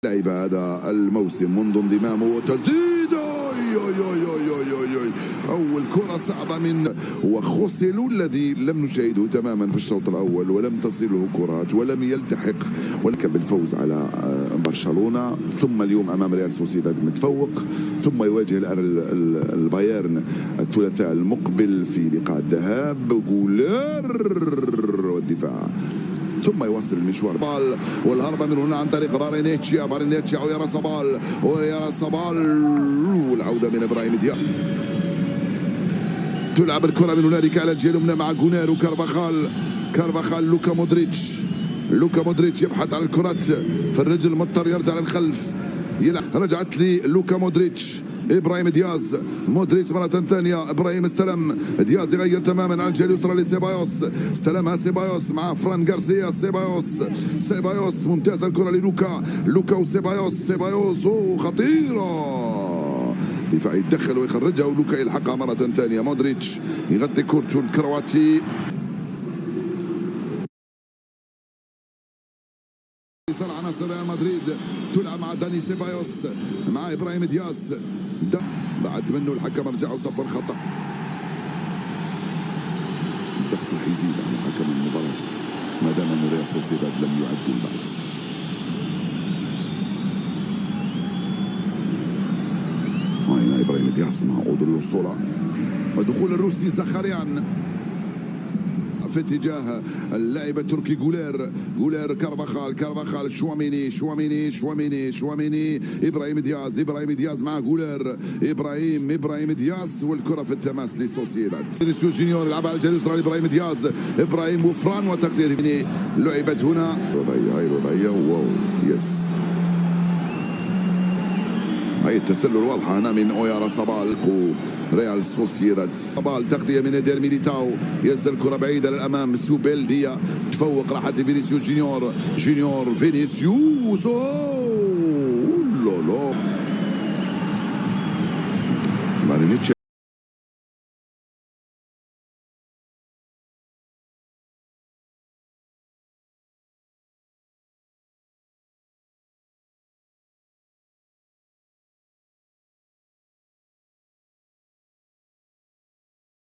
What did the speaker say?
لعب هذا الموسم منذ انضمامه وتسديده. أول كرة صعبة من وخوسيلو الذي لم نشاهده تماما في الشوط الأول، ولم تصله كرات ولم يلتحق، ولكن بالفوز على برشلونة، ثم اليوم أمام ريال سوسيداد متفوق، ثم يواجه البايرن الثلاثاء المقبل في لقاء الذهاب. جولير والدفاع، ثم يواصل المشوار بال والهربة من هنا عن طريق بارينيتشيا ويارا صبال والعودة من إبراهيم دياز. تلعب الكرة من هنالك على الجهة اليمنى مع جونير وكارفاخال. لوكا مودريتش يبحث عن الكرات في الرجل، مضطر يرجع للخلف، رجعت لي لوكا مودريتش. ابراهيم دياز، مودريتش مرة ثانية، ابراهيم استلم، دياز يغير تماما على الجهة اليسرى لسيبايوس، استلمها سيبايوس مع فران غارسيا. سيبايوس ممتازة الكرة لوكا وسيبايوس خطيرة، دفاع يتدخل ويخرجها ولوكا يلحقها مرة ثانية. مودريتش يغطي كورته الكرواتي، صار عناصر ريال مدريد، تلعب مع داني سيبايوس مع ابراهيم دياز، ضاعت منه، الحكم رجع وصفر خطأ. الضغط رح يزيد على حكم المباراة ما دام انه ريال سوسيداد لم يعدل بعد. هنا ابراهيم دياز مع اودريو سولا ودخول الروسي زخاريان في اتجاه اللاعب التركي جولير كارفاخال شواميني ابراهيم دياز مع جولير، ابراهيم دياز والكره في التماس لسوسيداد. فينيسيوس جونيور يلعب على الجهه اليسرى لابراهيم دياز، ابراهيم وفران وتغطيه لعبت هنا الوضعيه واو يس. هاي التسلل واضحة هنا من أويارا صبال ريال سوسيداد. صبال تغطية من إيدير ميليتاو، ينزل الكرة بعيدة للأمام، سوبيل ديا تفوق، راحت لفينيسيوس جونيور فينيسيوس مارينيتش